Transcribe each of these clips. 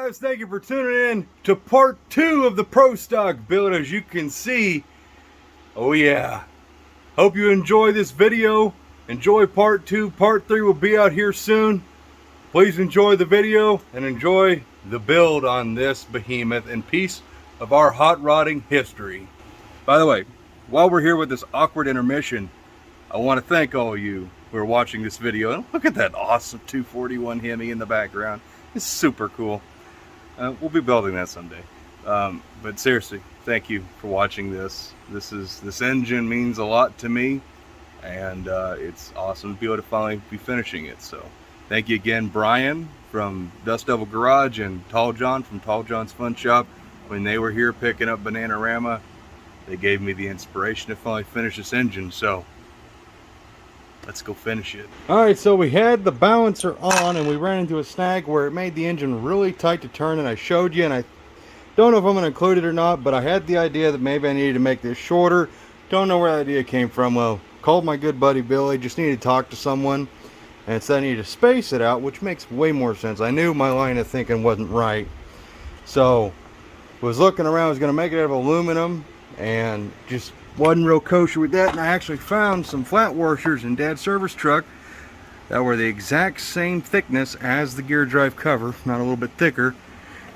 guys, thank you for tuning in to part 2 of the Pro Stock build. As you can see, oh yeah, hope you enjoy this video. Enjoy part 2. Part 3 will be out here soon. Please enjoy the video and enjoy the build on this behemoth and piece of our hot rodding history. By the way, while we're here with this awkward intermission, I want to thank all of you who are watching this video. And look at that awesome 241 Hemi in the background. It's super cool. We'll be building that someday. But seriously, thank you for watching this. This engine means a lot to me, and it's awesome to be able to finally be finishing it. So thank you again, Brian from Dust Devil Garage and Tall John from Tall John's Fun Shop. When they were here picking up Bananarama, they gave me the inspiration to finally finish this engine. So let's go finish it. Alright, so we had the balancer on and we ran into a snag where it made the engine really tight to turn, and I showed you, and I don't know if I'm going to include it or not, but I had the idea that maybe I needed to make this shorter. Don't know where the idea came from. Well, called my good buddy Billy, just needed to talk to someone, and said I needed to space it out, which makes way more sense. I knew my line of thinking wasn't right. So, was looking around, I was going to make it out of aluminum, and just wasn't real kosher with that. And I actually found some flat washers in Dad's service truck that were the exact same thickness as the gear drive cover, not a little bit thicker,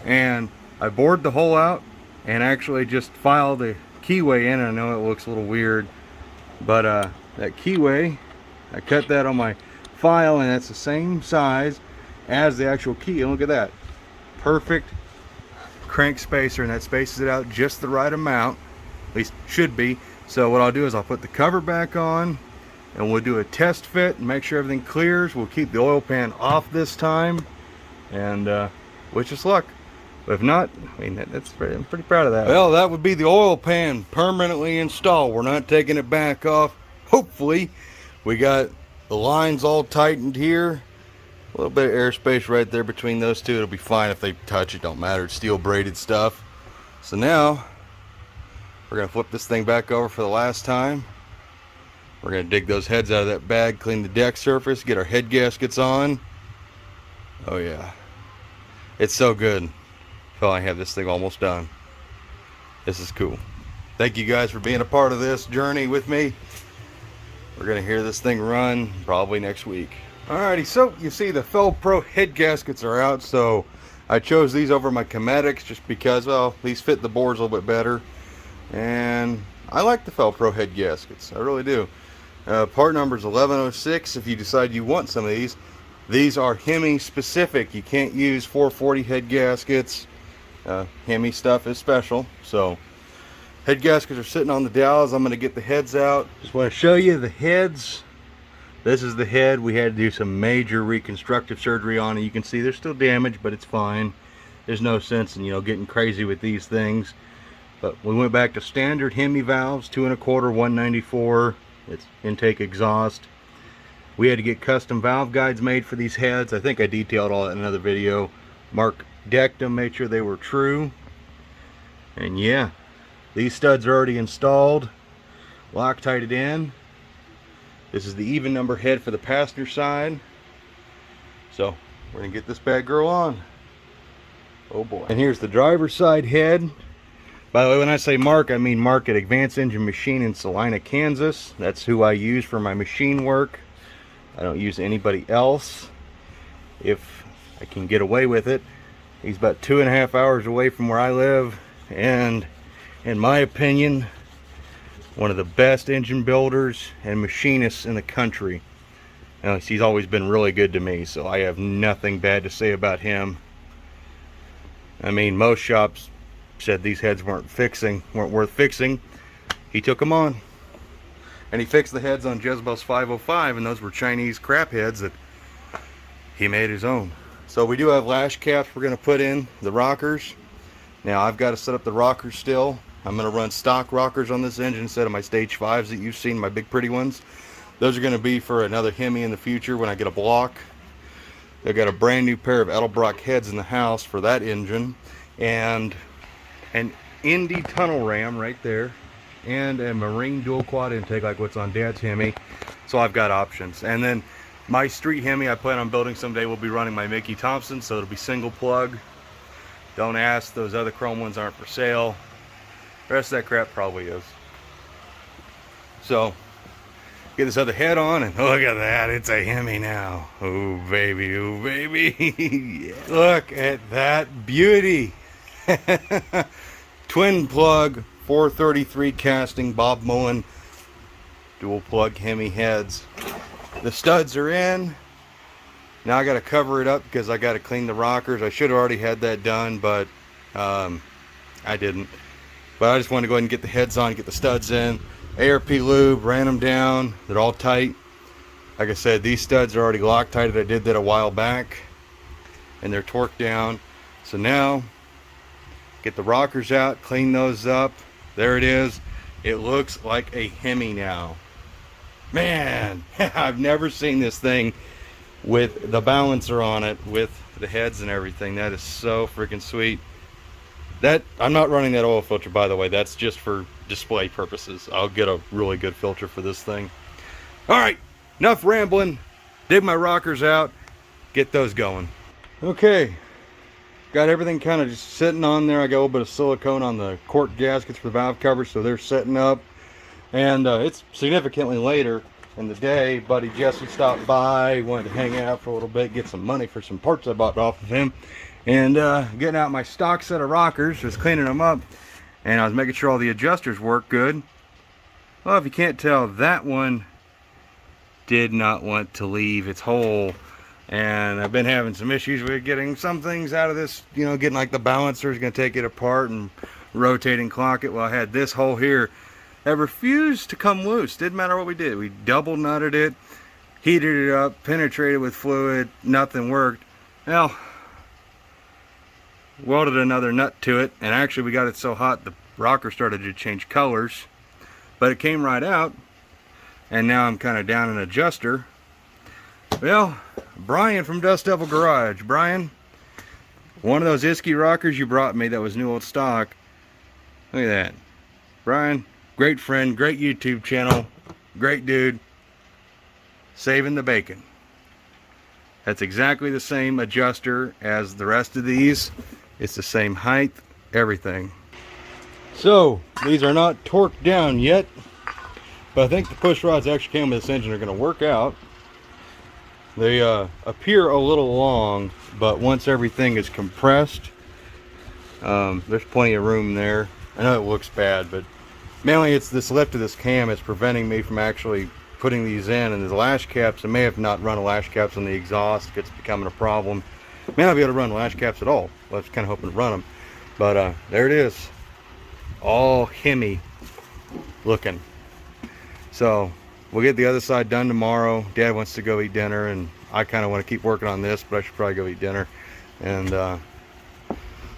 and I bored the hole out and actually just filed the keyway in. I know it looks a little weird, but that keyway, I cut that on my file, and that's the same size as the actual key. And look at that, perfect crank spacer, and that spaces it out just the right amount, at least should be. So what I'll do is I'll put the cover back on and we'll do a test fit and make sure everything clears. We'll keep the oil pan off this time, and wish us luck. But if not, I mean, I'm pretty proud of that. Well, that would be the oil pan permanently installed. We're not taking it back off. Hopefully. We got the lines all tightened here. A little bit of airspace right there between those two. It'll be fine if they touch, it don't matter. It's steel braided stuff. So now we're going to flip this thing back over for the last time. We're going to dig those heads out of that bag, clean the deck surface, get our head gaskets on. Oh yeah. It's so good. I feel like I have this thing almost done. This is cool. Thank you guys for being a part of this journey with me. We're going to hear this thing run probably next week. Alrighty, so you see the Fel-Pro head gaskets are out. So I chose these over my Cometics just because, well, these fit the bores a little bit better. And I like the Fel-Pro head gaskets, I really do. Part number is 1106 if you decide you want some of these. These are Hemi specific. You can't use 440 head gaskets. Hemi stuff is special. So head gaskets are sitting on the dowels. I'm going to get the heads out. Just want to show you the heads. This is the head. We had to do some major reconstructive surgery on it. You can see there's still damage, but it's fine. There's no sense in, getting crazy with these things. But we went back to standard Hemi valves, 2 1/4, 194. It's intake exhaust. We had to get custom valve guides made for these heads. I think I detailed all that in another video. Mark decked them, made sure they were true. And yeah, these studs are already installed. Loctited in. This is the even number head for the passenger side. So we're gonna get this bad girl on. Oh boy. And here's the driver's side head. By the way, when I say Mark, I mean Mark at Advanced Engine Machine in Salina, Kansas. That's who I use for my machine work. I don't use anybody else if I can get away with it. He's about 2.5 hours away from where I live, and in my opinion, one of the best engine builders and machinists in the country. He's always been really good to me, so I have nothing bad to say about him. I mean, most shops said these heads weren't worth fixing. He took them on, and he fixed the heads on Jezebel's 505, and those were Chinese crap heads that he made his own. So we do have lash caps we're going to put in the rockers. Now I've got to set up the rockers still. I'm going to run stock rockers on this engine instead of my stage 5s that you've seen, my big pretty ones. Those are going to be for another Hemi in the future when I get a block. I've got a brand new pair of Edelbrock heads in the house for that engine, and an Indy tunnel ram right there, and a Marine dual quad intake like what's on Dad's Hemi. So I've got options. And then my street Hemi I plan on building someday will be running my Mickey Thompson, so it'll be single plug. Don't ask, those other chrome ones aren't for sale. The rest of that crap probably is. So, get this other head on, and look at that, it's a Hemi now. Oh baby, oh baby. Yeah. Look at that beauty. Twin plug, 433 casting, Bob Mullen, dual plug Hemi heads. The studs are in. Now I got to cover it up because I got to clean the rockers. I should have already had that done, but I didn't. But I just wanted to go ahead and get the heads on, get the studs in. ARP lube, ran them down. They're all tight. Like I said, these studs are already Loctited. I did that a while back, and they're torqued down. So now, get the rockers out, clean those up. There it is. It looks like a Hemi now. Man, I've never seen this thing with the balancer on it, with the heads and everything. That is so freaking sweet. That, I'm not running that oil filter, by the way. That's just for display purposes. I'll get a really good filter for this thing. All right, enough rambling. Dig my rockers out, get those going. Okay, got everything kind of just sitting on there. I got a little bit of silicone on the cork gaskets for the valve covers, so they're setting up. And it's significantly later in the day. Buddy Jesse stopped by, wanted to hang out for a little bit, get some money for some parts I bought off of him. And getting out my stock set of rockers, just cleaning them up. And I was making sure all the adjusters work good. Well, if you can't tell, that one did not want to leave its hole. And I've been having some issues with getting some things out of this, you know, getting like the balancer is going to take it apart and rotate and clock it. Well, I had this hole here that refused to come loose. Didn't matter what we did. We double nutted it, heated it up, penetrated with fluid, nothing worked. Well, welded another nut to it, and actually we got it so hot the rocker started to change colors, but it came right out, and now I'm kind of down an adjuster. Well, Brian from Dust Devil Garage. Brian, one of those Isky rockers you brought me that was new old stock. Look at that. Brian, great friend, great YouTube channel, great dude, saving the bacon. That's exactly the same adjuster as the rest of these. It's the same height, everything. So, these are not torqued down yet, but I think the push rods actually came with this engine are going to work out. They appear a little long, but once everything is compressed, there's plenty of room there. I know it looks bad, but mainly it's this lift of this cam is preventing me from actually putting these in. And the lash caps, I may have not run a lash caps on the exhaust. It's becoming a problem. May not be able to run lash caps at all. I was kind of hoping to run them, but there it is, all Hemi looking. So we'll get the other side done tomorrow. Dad wants to go eat dinner, and I kind of want to keep working on this, but I should probably go eat dinner. And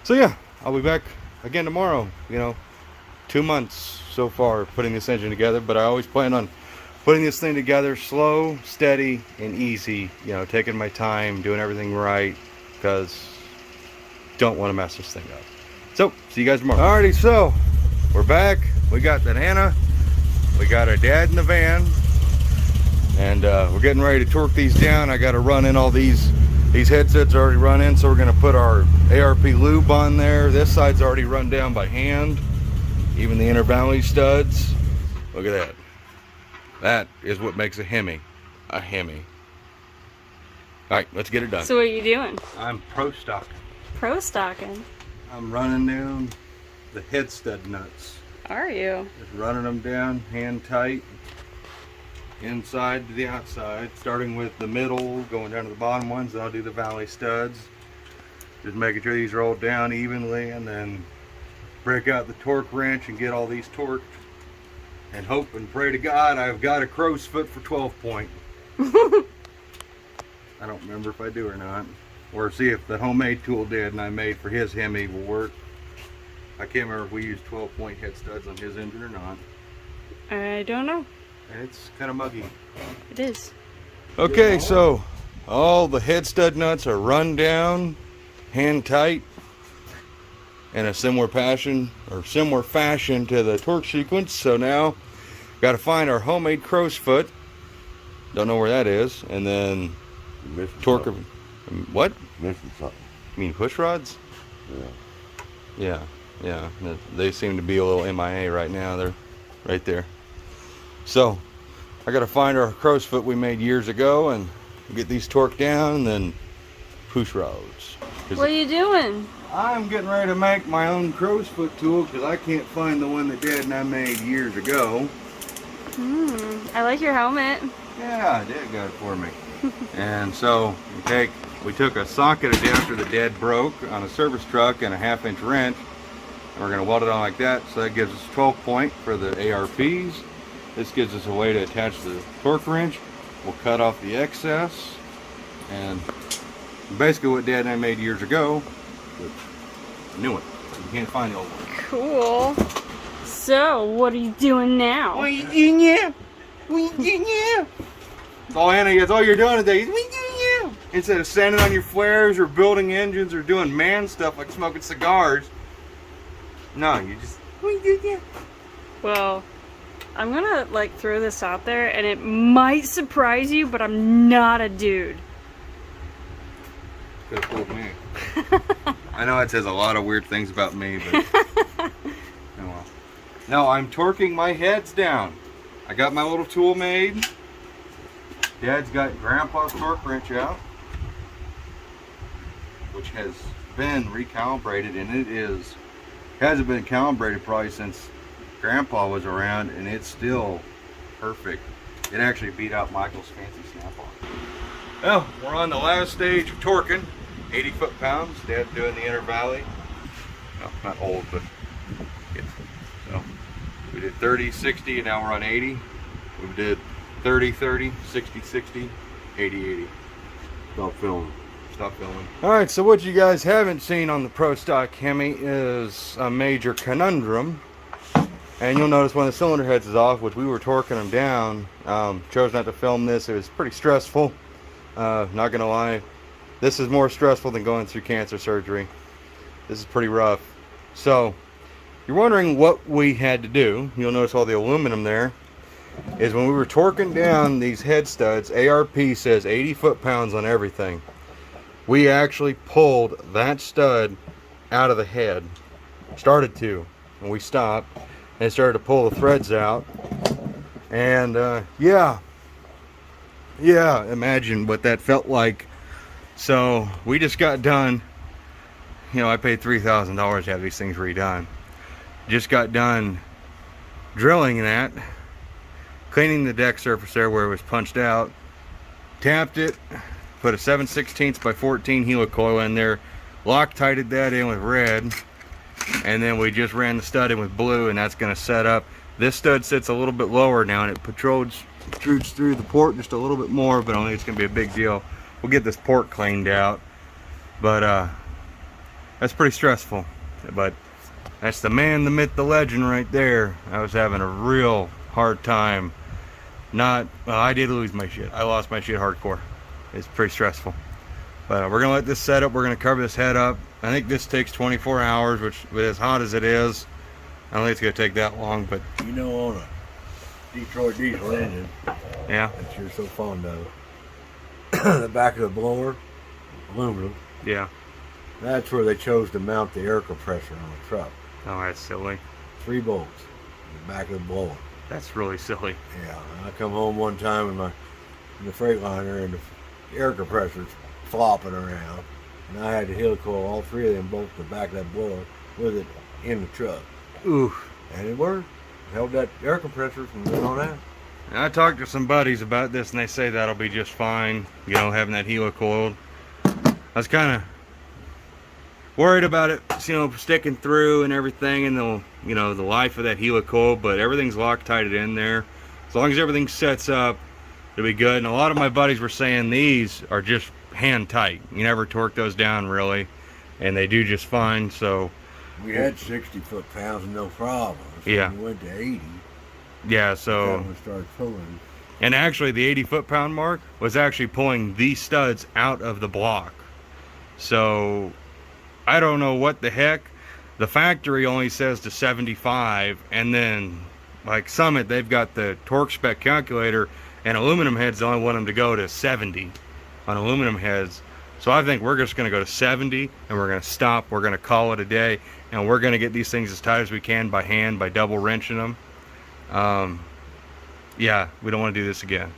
so yeah, I'll be back again tomorrow. You know, 2 months so far putting this engine together, but I always plan on putting this thing together slow, steady, and easy. You know, taking my time, doing everything right, because don't want to mess this thing up. So, see you guys tomorrow. Alrighty, so we're back. We got the Nana, we got our dad in the van, and we're getting ready to torque these down. I got to run in all these headsets are already run in, so we're going to put our ARP lube on there. This side's already run down by hand, even the inner valley studs. Look at that. That is what makes a Hemi a Hemi. Alright, let's get it done. So what are you doing? I'm pro stocking. Pro stocking? I'm running down the head stud nuts. Are you? Just running them down hand tight, inside to the outside, starting with the middle, going down to the bottom ones. Then I'll do the valley studs. Just making sure these roll down evenly, and then break out the torque wrench and get all these torqued. And hope and pray to God I've got a crow's foot for 12 point. I don't remember if I do or not. Or see if the homemade tool Dad and I made for his Hemi will work. I can't remember if we used 12 point head studs on his engine or not. I don't know. And it's kind of muggy. It is. Okay, so all the head stud nuts are run down, hand tight, in a similar fashion to the torque sequence. So now got to find our homemade crow's foot. Don't know where that is, and then torque. What? Missing something. You mean push rods? Yeah. Yeah, yeah. They seem to be a little MIA right now. They're right there. So I got to find our crow's foot we made years ago and get these torqued down and then push rods. What are you doing? I'm getting ready to make my own crow's foot tool because I can't find the one that Dad and I made years ago. I like your helmet. Yeah, Dad got it for me. And so we took a socket adapter that Dad broke on a service truck and a 1/2-inch wrench. And we're going to weld it on like that. So that gives us 12 point for the ARPs. This gives us a way to attach the torque wrench. We'll cut off the excess. And basically what Dad and I made years ago, a new one. You can't find the old one. Cool. So, what are you doing now? What are you doing now? What are you doing now? That's all, Anna, that's all you're doing today. What are you doing now? Instead of standing on your flares or building engines or doing man stuff like smoking cigars. No, you just, what are you doing now? Well, I'm gonna like throw this out there and it might surprise you, but I'm not a dude. Could have fooled me. I know it says a lot of weird things about me, but oh well. No, I'm torquing my heads down. I got my little tool made. Dad's got Grandpa's torque wrench out, which has been recalibrated, and hasn't been calibrated probably since Grandpa was around, and it's still perfect. It actually beat out Michael's fancy snap-on. Well, we're on the last stage of torquing. 80 foot-pounds. Dad's doing the inner valley. No, not old, but yeah. So we did 30, 60, and now we're on 80. We did 30, 30, 60, 60, 80, 80. Stop filming. Stop filming. All right, so what you guys haven't seen on the Pro Stock Hemi is a major conundrum. And you'll notice one of the cylinder heads is off, which we were torquing them down. Chose not to film this. It was pretty stressful. Not gonna lie. This is more stressful than going through cancer surgery. This is pretty rough. So, you're wondering what we had to do. You'll notice all the aluminum there. Is when we were torquing down these head studs, ARP says 80 foot-pounds on everything. We actually pulled that stud out of the head. Started to, and we stopped and started to pull the threads out. And yeah, imagine what that felt like. So we just got done, you know, I paid $3,000 to have these things redone. Just got done drilling that, cleaning the deck surface there where it was punched out, tapped it, put a 7/16 by 14 helicoil in there, Loctited that in with red, and then we just ran the stud in with blue, and that's going to set up. This stud sits a little bit lower now, and it protrudes through the port just a little bit more, but I don't think it's going to be a big deal. We'll get this port cleaned out, but that's pretty stressful. But that's the man, the myth, the legend right there. I was having a real hard time. I did lose my shit. I lost my shit hardcore. It's pretty stressful. But we're going to let this set up. We're going to cover this head up. I think this takes 24 hours, which, with as hot as it is, I don't think it's going to take that long. But you know, on a Detroit diesel engine, yeah, that you're so fond of, the back of the blower, aluminum, yeah, that's where they chose to mount the air compressor on the truck. Oh, that's silly. 3 bolts in the back of the blower. That's really silly. Yeah, I come home one time in the Freightliner, and the air compressor's flopping around, and I had to helicoil all 3 of them bolts in the back of that blower with it in the truck. Oof. And it worked. Held that air compressor from then on out. And I talked to some buddies about this, and they say that'll be just fine, you know, having that helicoiled. I was kind of worried about it, you know, sticking through and everything, and the life of that helicoil, but everything's Loctited in there. As long as everything sets up, it'll be good. And a lot of my buddies were saying these are just hand tight. You never torque those down really, and they do just fine. So we had 60 foot-pounds and no problem. So yeah, we went to 80. Yeah, so we started pulling. And actually the 80 foot-pound mark was actually pulling these studs out of the block. So I don't know what the heck. The factory only says to 75, and then like Summit, they've got the torque spec calculator, and aluminum heads only want them to go to 70 on aluminum heads. So I think we're just going to go to 70 and we're going to stop. We're going to call it a day, and we're going to get these things as tight as we can by hand, by double wrenching them. Yeah, we don't want to do this again.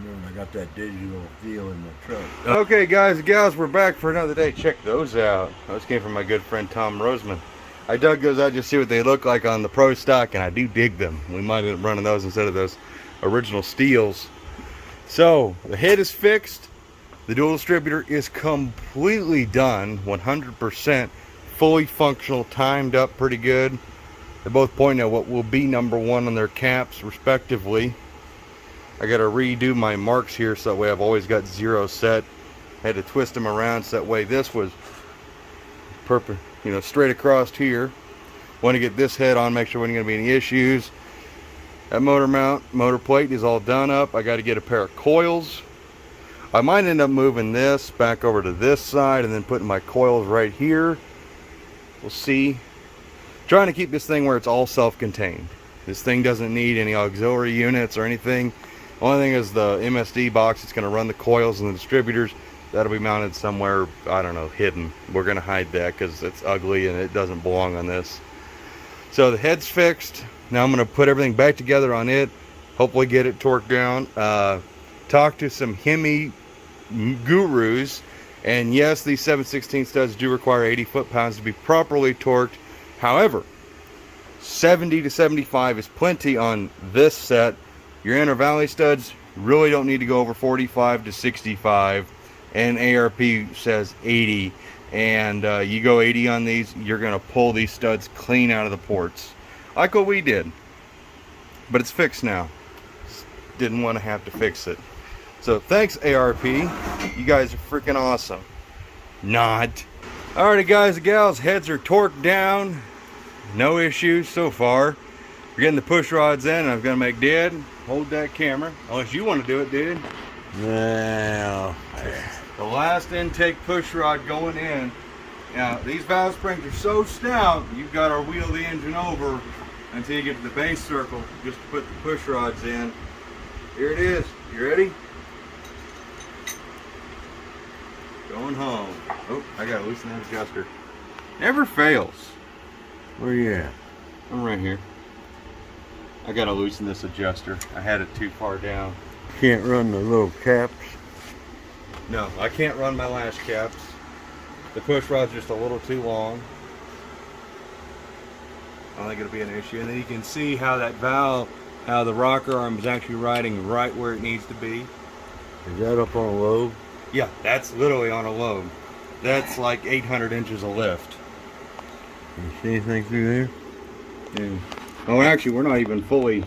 Remember, I got that digital feel in the truck. Okay, guys and gals, we're back for another day. Check those out. Those came from my good friend Tom Roseman. I dug those out just to see what they look like on the Pro Stock, and I do dig them. We might end up running those instead of those original steels. So the head is fixed. The dual distributor is completely done, 100%, fully functional, timed up pretty good. They're both pointing at what will be #1 on their caps, respectively. I got to redo my marks here so that way I've always got 0 set. I had to twist them around so that way this was perfect, you know, straight across here. Want to get this head on, make sure there wasn't going to be any issues. That motor mount, motor plate is all done up. I got to get a pair of coils. I might end up moving this back over to this side and then putting my coils right here. We'll see. Trying to keep this thing where it's all self-contained. This thing doesn't need any auxiliary units or anything. Only thing is the MSD box. It's going to run the coils and the distributors. That'll be mounted somewhere, I don't know, hidden. We're going to hide that because it's ugly and it doesn't belong on this. So the head's fixed. Now I'm going to put everything back together on it. Hopefully get it torqued down. Talk to some Hemi gurus, and yes, these 7/16 studs do require 80 foot-pounds to be properly torqued. However, 70 to 75 is plenty on this set. Your inner valley studs really don't need to go over 45 to 65, and ARP says 80, and you go 80 on these, you're going to pull these studs clean out of the ports like what we did. But it's fixed now. Didn't want to have to fix it. So thanks, ARP. You guys are freaking awesome. Not. Alrighty, guys and gals, heads are torqued down. No issues so far. We're getting the push rods in, and I'm going to make Dad hold that camera. Unless you want to do it, dude. No. The last intake push rod going in. Now, these valve springs are so stout, you've got to wheel the engine over until you get to the base circle just to put the push rods in. Here it is. You ready? Going home. Oh, I gotta loosen that adjuster. Never fails. Where you at? I'm right here. I gotta loosen this adjuster. I had it too far down. Can't run the little caps. No, I can't run my lash caps. The push rod's just a little too long. I don't think it'll be an issue. And then you can see how that valve, how the rocker arm is actually riding right where it needs to be. Is that up on a lobe? Yeah, that's literally on a lobe. That's like 800 inches of lift. Can you see anything through there? Yeah. Oh, actually, we're not even fully.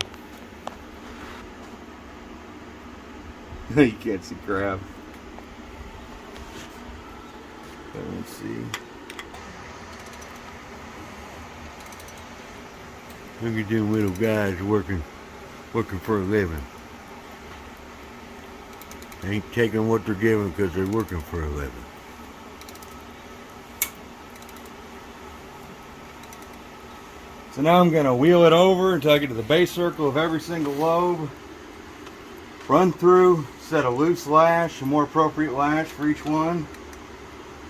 You can't see crap. Let's see. Look at them little guys working for a living. They ain't taking what they're given because they're working for a living. So now I'm going to wheel it over until I get to the base circle of every single lobe. Run through, set a loose lash, a more appropriate lash for each one.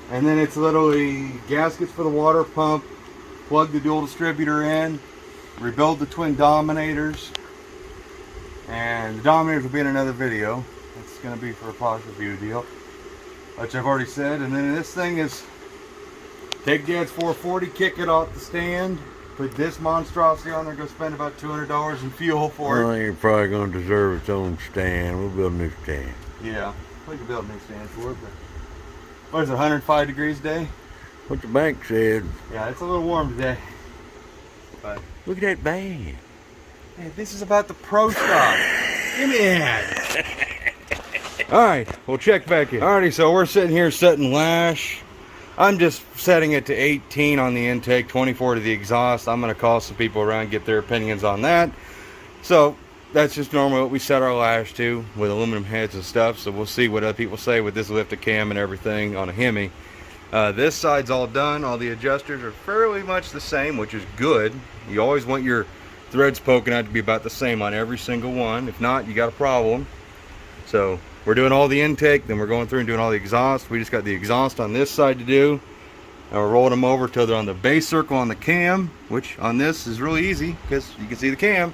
And then it's literally gaskets for the water pump, plug the dual distributor in, rebuild the twin dominators. And the dominators will be in another video. It's going to be for a product review deal, which I've already said. And then this thing is, take Dad's 440, kick it off the stand, put this monstrosity on there, go spend about $200 in fuel for it. Well, you're probably going to deserve its own stand. We'll build a new stand. Yeah, we can build a new stand for it, but what is it, 105 degrees today? What the bank said. Yeah, it's a little warm today. But Look at that band. hey, this is about the Pro Stock. Give me that. Alright, we'll check back in. Alrighty, so we're sitting here setting lash. I'm just setting it to 18 on the intake, 24 to the exhaust. I'm going to call some people around, get their opinions on that. So that's just normally what we set our lash to with aluminum heads and stuff. So we'll see what other people say with this lifted cam and everything on a Hemi. This side's all done. All the adjusters are fairly much the same, which is good. You always want your threads poking out to be about the same on every single one. If not, you got a problem. So we're doing all the intake, then we're going through and doing all the exhaust. We just got the exhaust on this side to do, and we're rolling them over till they're on the base circle on the cam, which on this is really easy because you can see the cam.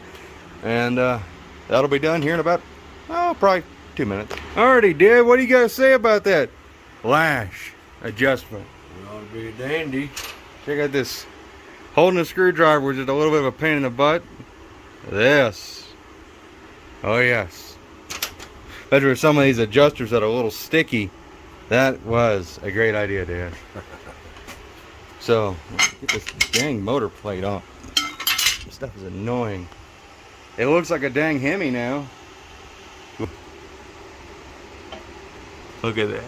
And that'll be done here in about, probably 2 minutes. Alrighty, Dad, what do you guys say about that lash adjustment? It ought to be dandy. Check out this. Holding a screwdriver was just a little bit of a pain in the butt. This. Oh yes. Especially with some of these adjusters that are a little sticky. That was a great idea, Dad. So, get this dang motor plate off. This stuff is annoying. It looks like a dang Hemi now. Look at that.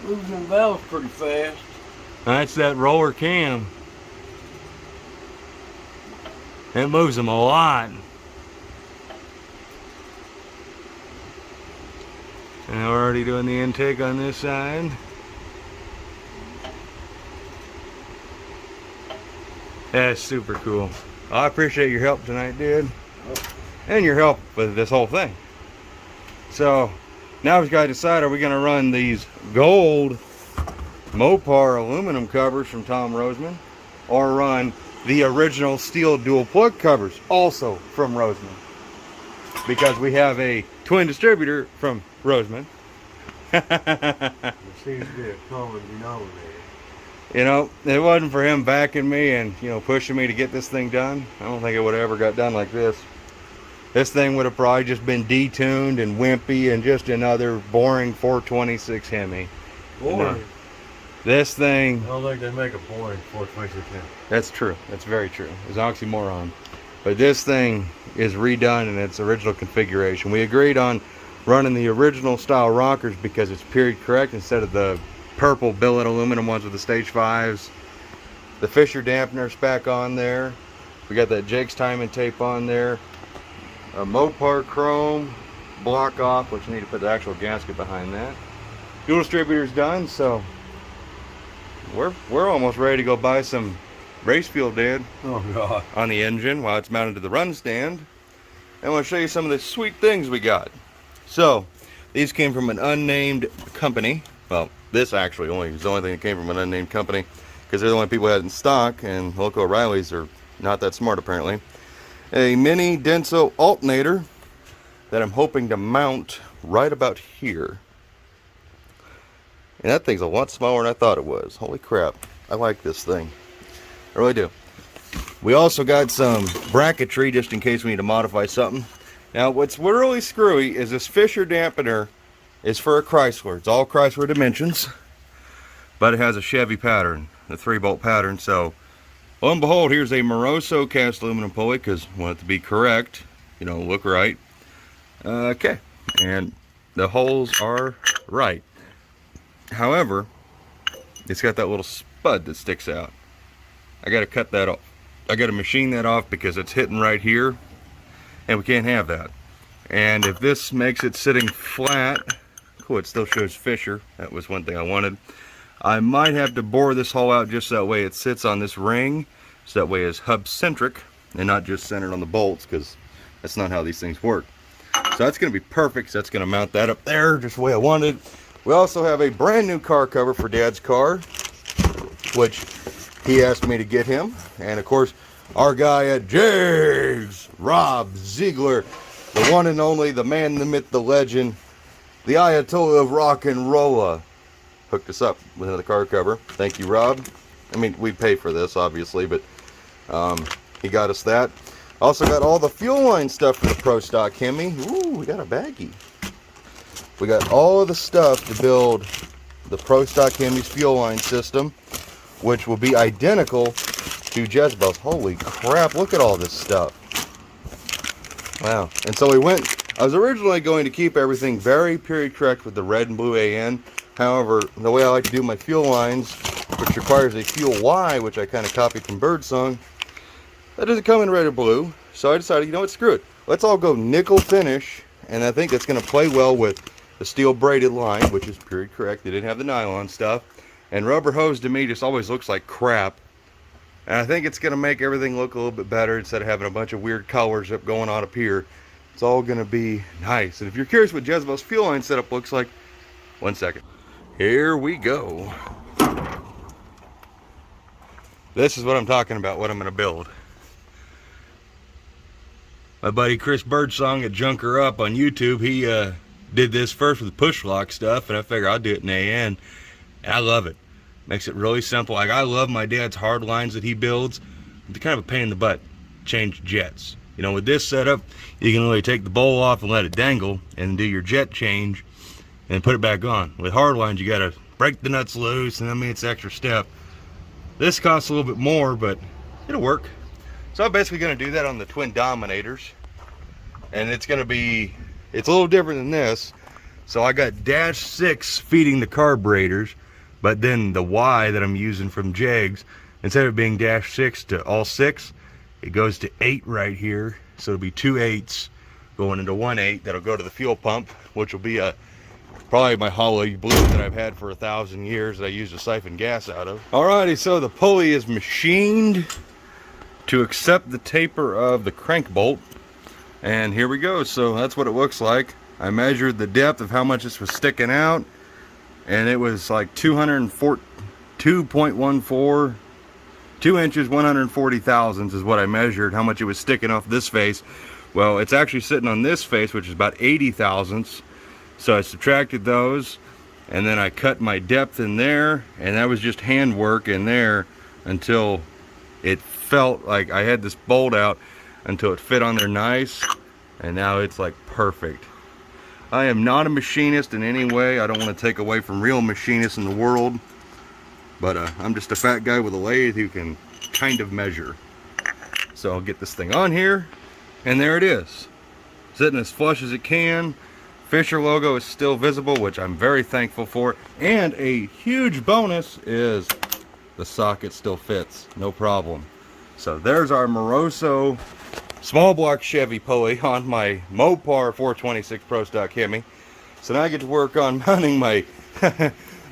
Moves them valves pretty fast. That's that roller cam. It moves them a lot. And we're already doing the intake on this side. That's super cool. I appreciate your help tonight, dude. And your help with this whole thing. So, now we've got to decide, are we going to run these gold Mopar aluminum covers from Tom Roseman, or run the original steel dual plug covers also from Roseman, because we have a twin distributor from Roseman. There seems to be a common denominator. You know, if it wasn't for him backing me and, you know, pushing me to get this thing done, I don't think it would have ever got done like this. This thing would have probably just been detuned and wimpy and just another boring 426 Hemi. Boring. You know, this thing... I don't think they make a boring 426 Hemi. That's true. That's very true. It's an oxymoron. But this thing is redone in its original configuration. We agreed on running the original style rockers because it's period correct instead of the purple billet aluminum ones with the stage 5s. The Fisher dampener's back on there. We got that Jegs timing tape on there. A Mopar chrome block off, which you need to put the actual gasket behind that. Dual distributor's done, so we're almost ready to go buy some race fuel, Dad. Oh God. On the engine while it's mounted to the run stand. And I want to show you some of the sweet things we got. So, these came from an unnamed company. Well, this actually is the only thing that came from an unnamed company, because they're the only people who had it in stock, and local O'Reilly's are not that smart apparently. A mini Denso alternator that I'm hoping to mount right about here. And that thing's a lot smaller than I thought it was. Holy crap. I like this thing. I really do. We also got some bracketry just in case we need to modify something. Now what's really screwy is this Fisher dampener is for a Chrysler. It's all Chrysler dimensions, but it has a Chevy pattern, the 3-bolt pattern. So lo and behold, here's a Moroso cast aluminum pulley, because I want it to be correct, you know, look right. Okay, and the holes are right. However, it's got that little spud that sticks out. I got to cut that off. I got to machine that off because it's hitting right here, and we can't have that. And if this makes it sitting flat, cool, it still shows Fisher. That was one thing I wanted. I might have to bore this hole out just that way it sits on this ring, so that way it's hub centric and not just centered on the bolts, because that's not how these things work. So that's going to be perfect. So that's going to mount that up there just the way I wanted. We also have a brand new car cover for Dad's car, which he asked me to get him. And of course, our guy at Jegs, Rob Ziegler, the one and only, the man, the myth, the legend, the Ayatollah of rock and rolla, hooked us up with another car cover. Thank you, Rob. I mean, we pay for this, obviously, but he got us that. Also got all the fuel line stuff for the Pro Stock Hemi. Ooh, we got a baggie. We got all of the stuff to build the Pro Stock Hemi's fuel line system, which will be identical to Jezebel's. Holy crap, look at all this stuff. Wow. And so I was originally going to keep everything very period correct with the red and blue AN. However, the way I like to do my fuel lines, which requires a fuel Y, which I kind of copied from Birdsong, that doesn't come in red or blue. So I decided, you know what, screw it. Let's all go nickel finish, and I think that's going to play well with the steel braided line, which is period correct. They didn't have the nylon stuff. And rubber hose to me just always looks like crap. And I think it's going to make everything look a little bit better instead of having a bunch of weird colors up going on up here. It's all gonna be nice. And if you're curious what Jezebel's fuel line setup looks like, 1 second. Here we go. This is what I'm talking about, what I'm gonna build. My buddy Chris Birdsong at Junker Up on YouTube, he did this first with push lock stuff, and I figure I'll do it in AN. And I love it. Makes it really simple. Like, I love my dad's hard lines that he builds. They're kind of a pain in the butt. Change jets. You know, with this setup, you can really take the bowl off and let it dangle and do your jet change and put it back on. With hard lines, you gotta break the nuts loose, and I mean, it's an extra step. This costs a little bit more, but it'll work. So I'm basically gonna do that on the twin dominators. And it's gonna be, it's a little different than this. So I got -6 feeding the carburetors, but then the Y that I'm using from Jegs, instead of being -6 to all 6, it goes to 8 right here. So it'll be 2 8s going into 1 8 that'll go to the fuel pump, which will be probably my hollow blue that I've had for 1,000 years that I use to siphon gas out of. Alrighty, so the pulley is machined to accept the taper of the crank bolt. And here we go. So that's what it looks like. I measured the depth of how much this was sticking out, and it was like 2.14, 2 inches, 140 thousandths is what I measured, how much it was sticking off this face. Well, it's actually sitting on this face, which is about 80 thousandths. So I subtracted those, and then I cut my depth in there, and that was just handwork in there until it felt like I had this bolt out until it fit on there nice, and now it's like perfect. I am not a machinist in any way. I don't want to take away from real machinists in the world, but I'm just a fat guy with a lathe who can kind of measure. So I'll get this thing on here, and there it is, sitting as flush as it can. Fisher logo is still visible, which I'm very thankful for. And a huge bonus is the socket still fits, no problem. So there's our Moroso small block Chevy pulley on my Mopar 426 Pro Stock Hemi. So now I get to work on mounting my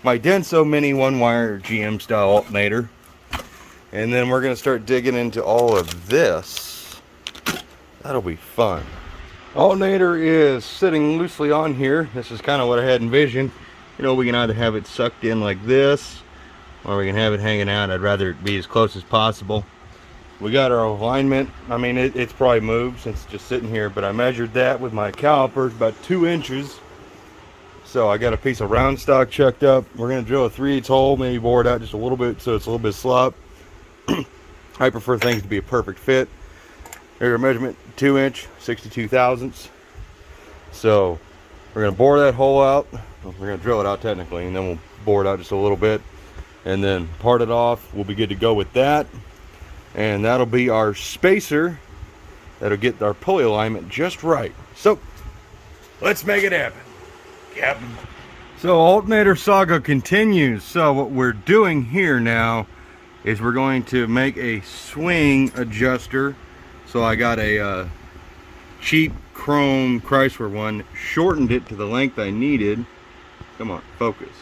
my Denso Mini 1-wire GM style alternator. And then we're going to start digging into all of this. That'll be fun. Alternator is sitting loosely on here. This is kind of what I had envisioned. You know, we can either have it sucked in like this, or we can have it hanging out. I'd rather it be as close as possible. We got our alignment. I mean, it's probably moved since it's just sitting here, but I measured that with my calipers, about 2 inches. So I got a piece of round stock chucked up. We're gonna drill a 3/8 hole, maybe bore it out just a little bit so it's a little bit slop. I prefer things to be a perfect fit. Here's our measurement, 2 inch, 62 thousandths. So we're gonna bore that hole out. We're gonna drill it out technically, and then we'll bore it out just a little bit, and then part it off. We'll be good to go with that. And that'll be our spacer that'll get our pulley alignment just right. So let's make it happen, Captain. So alternator saga continues. So what we're doing here now is we're going to make a swing adjuster. So I got a cheap chrome Chrysler one, shortened it to the length I needed. Come on, focus.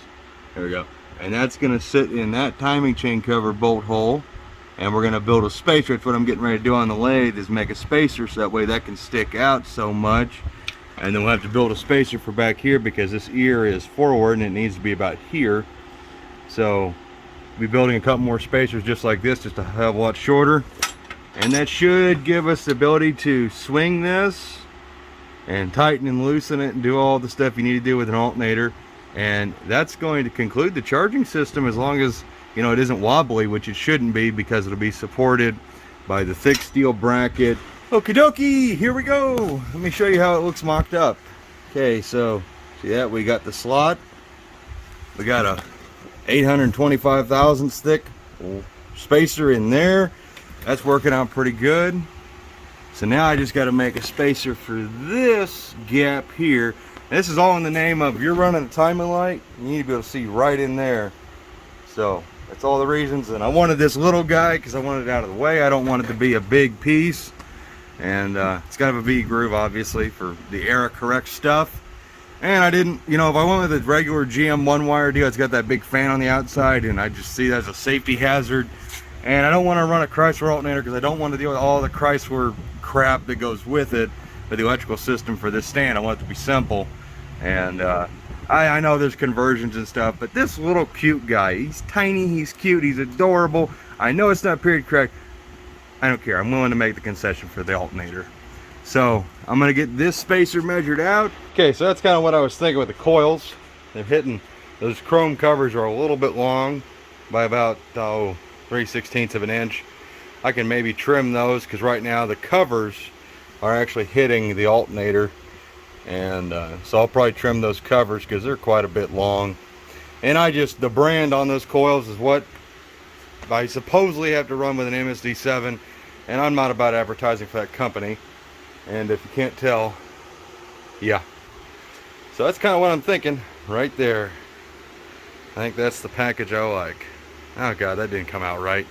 There we go. And that's going to sit in that timing chain cover bolt hole. And we're going to build a spacer. That's what I'm getting ready to do on the lathe, is make a spacer so that way that can stick out so much. And then we'll have to build a spacer for back here because this ear is forward and it needs to be about here. So we'll be building a couple more spacers just like this, just a hell of a lot shorter. And that should give us the ability to swing this and tighten and loosen it and do all the stuff you need to do with an alternator. And that's going to conclude the charging system, as long as, you know, it isn't wobbly, which it shouldn't be, because it'll be supported by the thick steel bracket. Okie dokie, here we go. Let me show you how it looks mocked up. Okay, so see that? We got the slot. We got a 825 thousandths thick spacer in there. That's working out pretty good. So now I just got to make a spacer for this gap here. And this is all in the name of, you're running a timing light, you need to be able to see right in there. So that's all the reasons. And I wanted this little guy because I wanted it out of the way. I don't want it to be a big piece. And it's got to have a V groove, obviously, for the era correct stuff. And I didn't, you know, if I went with a regular GM 1-wire deal, it's got that big fan on the outside, and I just see that as a safety hazard. And I don't want to run a Chrysler alternator because I don't want to deal with all the Chrysler crap that goes with it. with the electrical system for this stand. I want it to be simple. And I know there's conversions and stuff, but this little cute guy, he's tiny, he's cute, he's adorable. I know it's not period correct. I don't care. I'm willing to make the concession for the alternator. So I'm going to get this spacer measured out. Okay, so that's kind of what I was thinking with the coils. They're hitting, those chrome covers are a little bit long by about 3/16 of an inch. I can maybe trim those because right now the covers are actually hitting the alternator. And so I'll probably trim those covers because they're quite a bit long. And the brand on those coils is what I supposedly have to run with an MSD7, and I'm not about advertising for that company. And if you can't tell, yeah. So that's kind of what I'm thinking right there. I think that's the package I like. Oh God, that didn't come out right.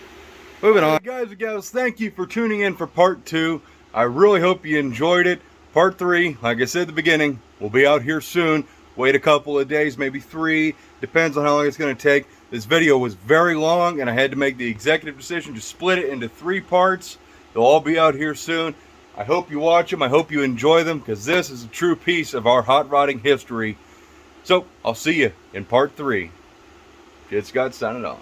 Moving on. Guys and gals, thank you for tuning in for part 2. I really hope you enjoyed it. Part 3, like I said at the beginning, will be out here soon. Wait a couple of days, maybe 3. Depends on how long it's going to take. This video was very long, and I had to make the executive decision to split it into 3 parts. They'll all be out here soon. I hope you watch them. I hope you enjoy them, because this is a true piece of our hot rodding history. So, I'll see you in part 3. Kid Scott signing off.